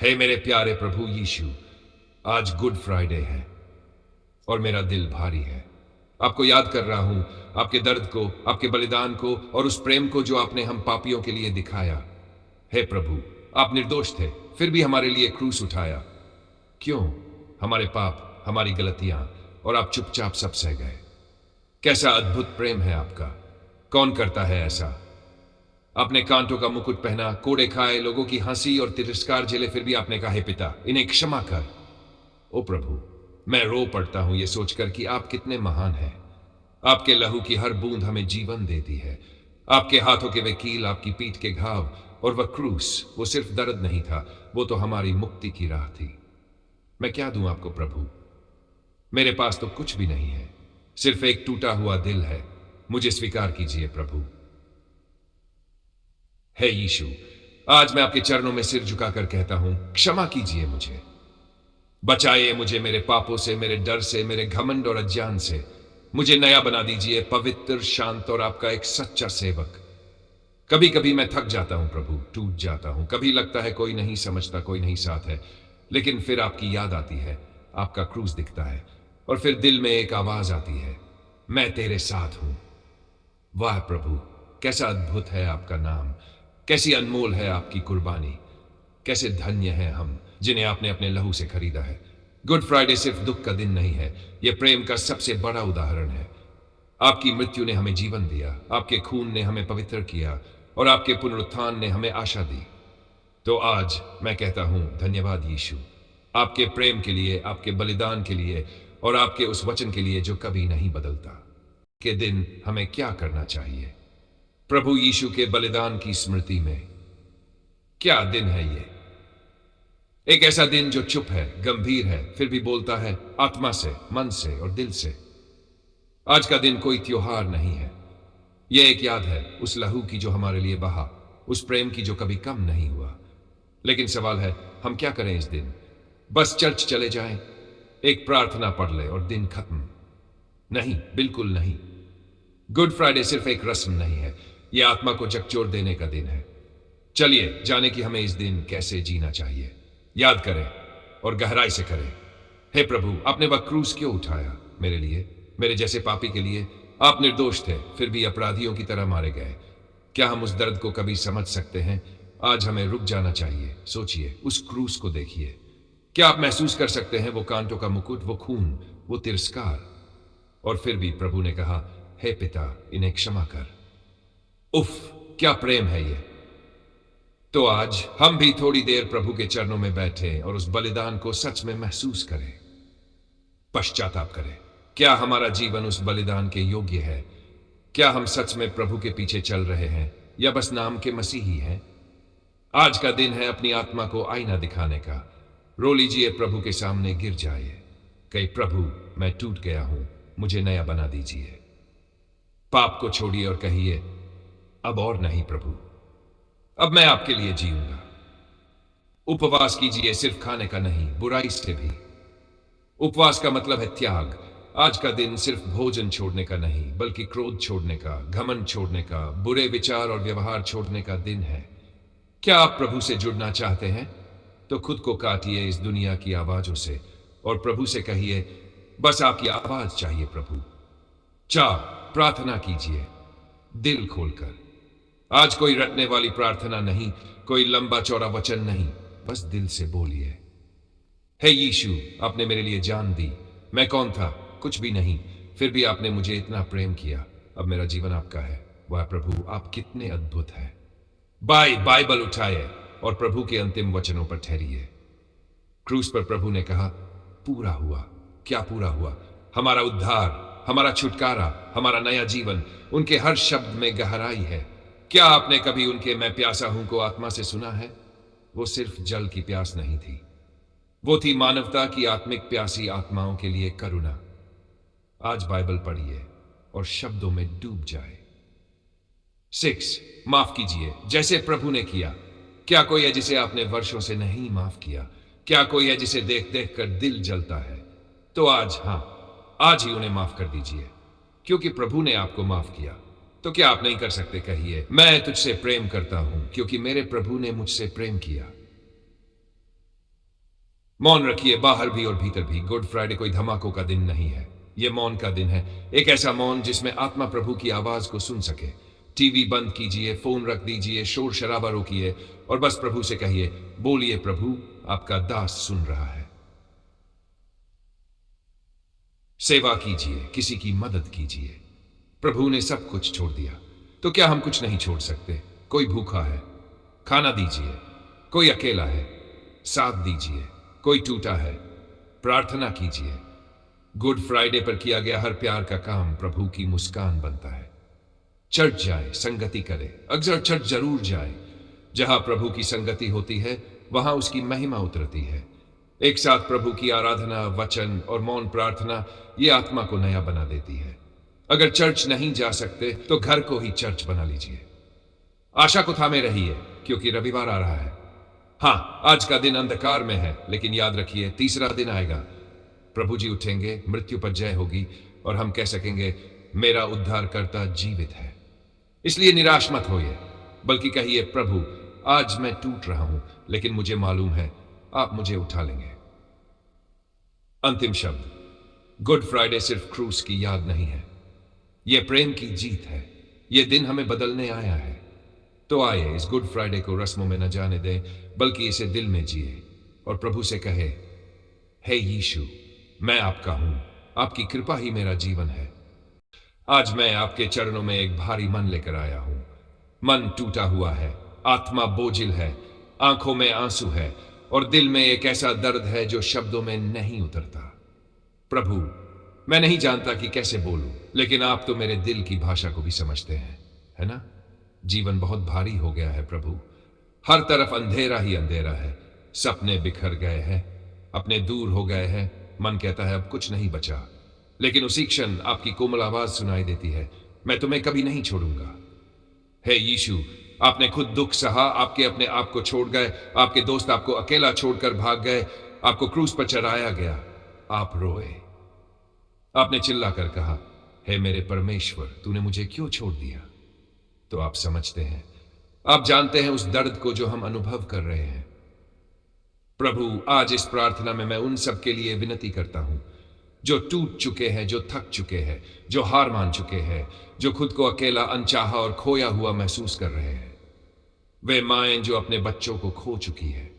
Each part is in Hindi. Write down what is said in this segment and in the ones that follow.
हे मेरे प्यारे प्रभु यीशु, आज गुड फ्राइडे है और मेरा दिल भारी है। आपको याद कर रहा हूं, आपके दर्द को, आपके बलिदान को और उस प्रेम को जो आपने हम पापियों के लिए दिखाया। हे प्रभु, आप निर्दोष थे, फिर भी हमारे लिए क्रूस उठाया। क्यों? हमारे पाप, हमारी गलतियां, और आप चुपचाप सब सह गए। कैसा अद्भुत प्रेम है आपका! कौन करता है ऐसा? आपने कांटों का मुकुट पहना, कोड़े खाए, लोगों की हंसी और तिरस्कार झेले, फिर भी आपने कहा, हे पिता, इन्हें क्षमा कर। ओ प्रभु, मैं रो पड़ता हूं यह सोचकर कि आप कितने महान हैं। आपके लहू की हर बूंद हमें जीवन देती है। आपके हाथों के वे कील, आपकी पीठ के घाव और वह क्रूस, वो सिर्फ दर्द नहीं था, वो तो हमारी मुक्ति की राह थी। मैं क्या दूं आपको प्रभु? मेरे पास तो कुछ भी नहीं है, सिर्फ एक टूटा हुआ दिल है। मुझे स्वीकार कीजिए प्रभु। हे यीशु, आज मैं आपके चरणों में सिर झुकाकर कहता हूं, क्षमा कीजिए मुझे। बचाइए मुझे मेरे पापों से, मेरे डर से, मेरे घमंड और अज्ञान से। मुझे नया बना दीजिए, पवित्र, शांत और आपका एक सच्चा सेवक। कभी कभी मैं थक जाता हूं प्रभु, टूट जाता हूं। कभी लगता है कोई नहीं समझता, कोई नहीं साथ है, लेकिन फिर आपकी याद आती है, आपका क्रूस दिखता है, और फिर दिल में एक आवाज आती है, मैं तेरे साथ हूं। वाह प्रभु, कैसा अद्भुत है आपका नाम, कैसी अनमोल है आपकी कुर्बानी। कैसे धन्य हैं हम जिन्हें आपने अपने लहू से खरीदा है। गुड फ्राइडे सिर्फ दुख का दिन नहीं है, यह प्रेम का सबसे बड़ा उदाहरण है। आपकी मृत्यु ने हमें जीवन दिया, आपके खून ने हमें पवित्र किया, और आपके पुनरुत्थान ने हमें आशा दी। तो आज मैं कहता हूं, धन्यवाद यीशु, आपके प्रेम के लिए, आपके बलिदान के लिए, और आपके उस वचन के लिए जो कभी नहीं बदलता। के दिन हमें क्या करना चाहिए? प्रभु यीशु के बलिदान की स्मृति में। क्या दिन है ये! एक ऐसा दिन जो चुप है, गंभीर है, फिर भी बोलता है आत्मा से, मन से और दिल से। आज का दिन कोई त्योहार नहीं है, यह एक याद है उस लहू की जो हमारे लिए बहा, उस प्रेम की जो कभी कम नहीं हुआ। लेकिन सवाल है, हम क्या करें इस दिन? बस चर्च चले जाएं, एक प्रार्थना पढ़ ले और दिन खत्म? नहीं, बिल्कुल नहीं। गुड फ्राइडे सिर्फ एक रस्म नहीं है, यह आत्मा को झकझोर देने का दिन है। चलिए जाने कि हमें इस दिन कैसे जीना चाहिए। याद करें और गहराई से करें। हे प्रभु, आपने वह क्रूस क्यों उठाया? मेरे लिए, मेरे जैसे पापी के लिए। आप निर्दोष थे, फिर भी अपराधियों की तरह मारे गए। क्या हम उस दर्द को कभी समझ सकते हैं? आज हमें रुक जाना चाहिए, सोचिए, उस क्रूस को देखिए। क्या आप महसूस कर सकते हैं वो कांटों का मुकुट, वो खून, वो तिरस्कार? और फिर भी प्रभु ने कहा, हे पिता, इन्हें क्षमा कर। उफ, क्या प्रेम है ये! तो आज हम भी थोड़ी देर प्रभु के चरणों में बैठे और उस बलिदान को सच में महसूस करें, पश्चाताप करें। क्या हमारा जीवन उस बलिदान के योग्य है? क्या हम सच में प्रभु के पीछे चल रहे हैं, या बस नाम के मसीही हैं? आज का दिन है अपनी आत्मा को आईना दिखाने का। रो लीजिए, प्रभु के सामने गिर जाइए, कहे प्रभु, मैं टूट गया हूं, मुझे नया बना दीजिए। पाप को छोड़िए और कहिए, अब और नहीं प्रभु, अब मैं आपके लिए जीऊंगा। उपवास कीजिए, सिर्फ खाने का नहीं, बुराई से भी। उपवास का मतलब है त्याग। आज का दिन सिर्फ भोजन छोड़ने का नहीं, बल्कि क्रोध छोड़ने का, घमंड छोड़ने का, बुरे विचार और व्यवहार छोड़ने का दिन है। क्या आप प्रभु से जुड़ना चाहते हैं? तो खुद को काटिए इस दुनिया की आवाजों से और प्रभु से कहिए, बस आपकी आवाज चाहिए प्रभु। प्रार्थना कीजिए दिल खोलकर। आज कोई रटने वाली प्रार्थना नहीं, कोई लंबा चौड़ा वचन नहीं, बस दिल से बोलिए, हे यीशु, आपने मेरे लिए जान दी। मैं कौन था? कुछ भी नहीं, फिर भी आपने मुझे इतना प्रेम किया। अब मेरा जीवन आपका है। वाह प्रभु, आप कितने अद्भुत हैं। बाइबल उठाए और प्रभु के अंतिम वचनों पर ठहरिए। क्रूस पर प्रभु ने कहा, पूरा हुआ। क्या पूरा हुआ? हमारा उद्धार, हमारा छुटकारा, हमारा नया जीवन। उनके हर शब्द में गहराई है। क्या आपने कभी उनके मैं प्यासा हूं को आत्मा से सुना है? वो सिर्फ जल की प्यास नहीं थी, वो थी मानवता की आत्मिक प्यासी आत्माओं के लिए करुणा। आज बाइबल पढ़िए और शब्दों में डूब जाए। 6, माफ कीजिए जैसे प्रभु ने किया। क्या कोई है जिसे आपने वर्षों से नहीं माफ किया? क्या कोई है जिसे देख देख कर दिल जलता है? तो आज, आज ही उन्हें माफ कर दीजिए, क्योंकि प्रभु ने आपको माफ किया। तो क्या आप नहीं कर सकते? कहिए, मैं तुझसे प्रेम करता हूं क्योंकि मेरे प्रभु ने मुझसे प्रेम किया। मौन रखिए, बाहर भी और भीतर भी। गुड फ्राइडे कोई धमाकों का दिन नहीं है, यह मौन का दिन है। एक ऐसा मौन जिसमें आत्मा प्रभु की आवाज को सुन सके। टीवी बंद कीजिए, फोन रख दीजिए, शोर शराबा रोकिए और बस प्रभु से कहिए, बोलिए प्रभु, आपका दास सुन रहा है। सेवा कीजिए, किसी की मदद कीजिए। प्रभु ने सब कुछ छोड़ दिया, तो क्या हम कुछ नहीं छोड़ सकते? कोई भूखा है, खाना दीजिए। कोई अकेला है, साथ दीजिए। कोई टूटा है, प्रार्थना कीजिए। गुड फ्राइडे पर किया गया हर प्यार का काम प्रभु की मुस्कान बनता है। चर्च जाए, संगति करे। अक्सर चर्च जरूर जाए। जहां प्रभु की संगति होती है वहां उसकी महिमा उतरती है। एक साथ प्रभु की आराधना, वचन और मौन प्रार्थना ये आत्मा को नया बना देती है। अगर चर्च नहीं जा सकते तो घर को ही चर्च बना लीजिए। आशा को थामे रहिए क्योंकि रविवार आ रहा है। हाँ, आज का दिन अंधकार में है, लेकिन याद रखिए तीसरा दिन आएगा। प्रभु जी उठेंगे, मृत्यु पर जय होगी और हम कह सकेंगे, मेरा उद्धारकर्ता जीवित है। इसलिए निराश मत होइए, बल्कि कहिए, प्रभु आज मैं टूट रहा हूं, लेकिन मुझे मालूम है आप मुझे उठा लेंगे। अंतिम शब्द, गुड फ्राइडे सिर्फ क्रूस की याद नहीं है, यह प्रेम की जीत है। यह दिन हमें बदलने आया है। तो आइए इस गुड फ्राइडे को रस्मों में न जाने दें, बल्कि इसे दिल में जिए और प्रभु से कहे, हे यीशु, मैं आपका हूं, आपकी कृपा ही मेरा जीवन है। आज मैं आपके चरणों में एक भारी मन लेकर आया हूं। मन टूटा हुआ है, आत्मा बोझिल है, आंखों में आंसू है और दिल में एक ऐसा दर्द है जो शब्दों में नहीं उतरता। प्रभु, मैं नहीं जानता कि कैसे बोलूं, लेकिन आप तो मेरे दिल की भाषा को भी समझते हैं, है ना? जीवन बहुत भारी हो गया है प्रभु। हर तरफ अंधेरा ही अंधेरा है। सपने बिखर गए हैं, अपने दूर हो गए हैं। मन कहता है अब कुछ नहीं बचा, लेकिन उसी क्षण आपकी कोमल आवाज सुनाई देती है, मैं तुम्हें कभी नहीं छोड़ूंगा। हे यीशु, आपने खुद दुख सहा, आपके अपने आप को छोड़ गए, आपके दोस्त आपको अकेला छोड़कर भाग गए, आपको क्रूस पर चढ़ाया गया, आप रोए। आपने चिल्लाकर कहा, हे मेरे परमेश्वर, तूने मुझे क्यों छोड़ दिया? तो आप समझते हैं, आप जानते हैं उस दर्द को जो हम अनुभव कर रहे हैं। प्रभु, आज इस प्रार्थना में मैं उन सब के लिए विनती करता हूं जो टूट चुके हैं, जो थक चुके हैं, जो हार मान चुके हैं, जो खुद को अकेला, अनचाहा और खोया हुआ महसूस कर रहे हैं। वे माएं जो अपने बच्चों को खो चुकी है,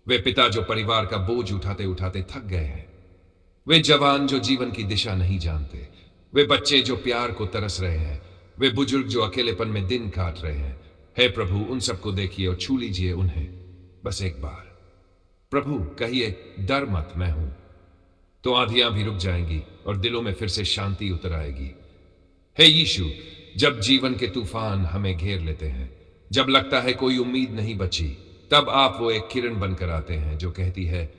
वे पिता जो परिवार का बोझ उठाते उठाते थक गए हैं, वे जवान जो जीवन की दिशा नहीं जानते, वे बच्चे जो प्यार को तरस रहे हैं, वे बुजुर्ग जो अकेलेपन में दिन काट रहे हैं। हे प्रभु, उन सबको देखिए और छू लीजिए उन्हें बस एक बार। प्रभु, कहिए, डर मत, मैं हूं। तो आंधियां भी रुक जाएंगी और दिलों में फिर से शांति उतर आएगी। हे यीशु, जब जीवन के तूफान हमें घेर लेते हैं, जब लगता है कोई उम्मीद नहीं बची, तब आप वो एक किरण बनकर आते हैं जो कहती है,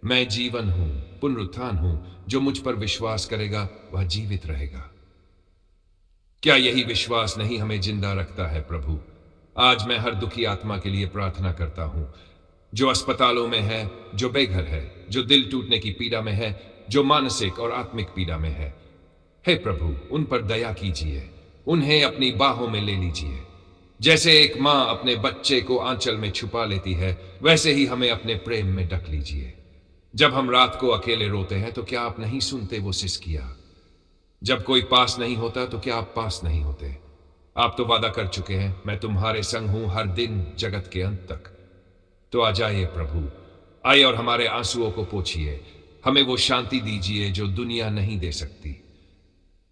मैं जीवन हूं, पुनरुत्थान हूं, जो मुझ पर विश्वास करेगा वह जीवित रहेगा। क्या यही विश्वास नहीं हमें जिंदा रखता है प्रभु? आज मैं हर दुखी आत्मा के लिए प्रार्थना करता हूं, जो अस्पतालों में है, जो बेघर है, जो दिल टूटने की पीड़ा में है, जो मानसिक और आत्मिक पीड़ा में है। हे प्रभु, उन पर दया कीजिए, उन्हें अपनी बाहों में ले लीजिए। जैसे एक मां अपने बच्चे को आंचल में छुपा लेती है, वैसे ही हमें अपने प्रेम में ढक लीजिए। जब हम रात को अकेले रोते हैं तो क्या आप नहीं सुनते वो सिसकियां? जब कोई पास नहीं होता तो क्या आप पास नहीं होते? आप तो वादा कर चुके हैं, मैं तुम्हारे संग हूं हर दिन जगत के अंत तक। तो आ जाइए प्रभु, आइए और हमारे आंसुओं को पोंछिए। हमें वो शांति दीजिए जो दुनिया नहीं दे सकती।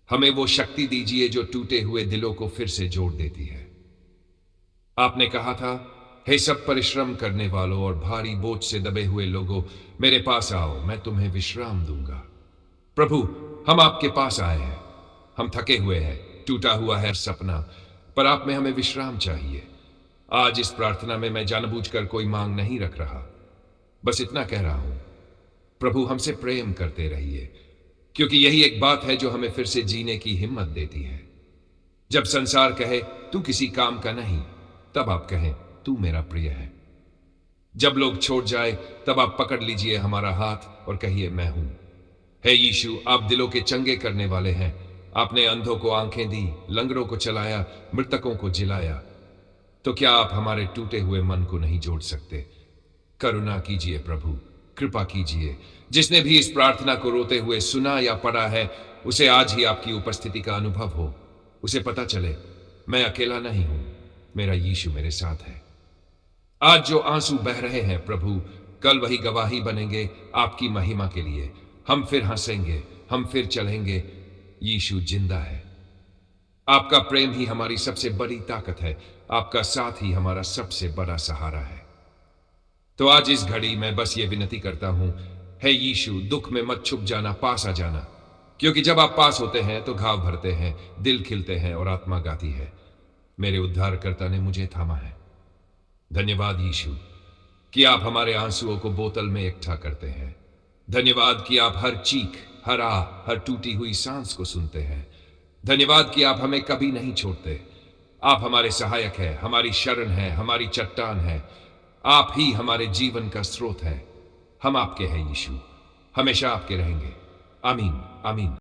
हमें वो शक्ति दीजिए जो टूटे हुए दिलों को फिर से जोड़ देती है। आपने कहा था, हे सब परिश्रम करने वालों और भारी बोझ से दबे हुए लोगों, मेरे पास आओ, मैं तुम्हें विश्राम दूंगा। प्रभु, हम आपके पास आए हैं। हम थके हुए हैं, टूटा हुआ है सपना, पर आप में हमें विश्राम चाहिए। आज इस प्रार्थना में मैं जानबूझकर कोई मांग नहीं रख रहा, बस इतना कह रहा हूं, प्रभु हमसे प्रेम करते रहिए, क्योंकि यही एक बात है जो हमें फिर से जीने की हिम्मत देती है। जब संसार कहे तू किसी काम का नहीं, तब आप कहें तू मेरा प्रिय है। जब लोग छोड़ जाए तब आप पकड़ लीजिए हमारा हाथ और कहिए मैं हूं। हे यीशु, आप दिलों के चंगे करने वाले हैं। आपने अंधों को आंखें दी, लंगड़ों को चलाया, मृतकों को जिलाया। तो क्या आप हमारे टूटे हुए मन को नहीं जोड़ सकते? करुणा कीजिए प्रभु, कृपा कीजिए। जिसने भी इस प्रार्थना को रोते हुए सुना या पढ़ा है, उसे आज ही आपकी उपस्थिति का अनुभव हो। उसे पता चले मैं अकेला नहीं हूं, मेरा यीशु मेरे साथ है। आज जो आंसू बह रहे हैं प्रभु, कल वही गवाही बनेंगे आपकी महिमा के लिए। हम फिर हंसेंगे, हम फिर चलेंगे। यीशु जिंदा है। आपका प्रेम ही हमारी सबसे बड़ी ताकत है। आपका साथ ही हमारा सबसे बड़ा सहारा है। तो आज इस घड़ी मैं बस ये विनती करता हूं, हे यीशु, दुख में मत छुप जाना, पास आ जाना। क्योंकि जब आप पास होते हैं तो घाव भरते हैं, दिल खिलते हैं और आत्मा गाती है, मेरे उद्धारकर्ता ने मुझे थामा है। धन्यवाद यीशु कि आप हमारे आंसुओं को बोतल में इकट्ठा करते हैं। धन्यवाद कि आप हर चीख, हर आह, हर टूटी हुई सांस को सुनते हैं। धन्यवाद कि आप हमें कभी नहीं छोड़ते। आप हमारे सहायक हैं, हमारी शरण है, हमारी चट्टान है। आप ही हमारे जीवन का स्रोत है। हम आपके हैं यीशु, हमेशा आपके रहेंगे। आमीन, आमीन।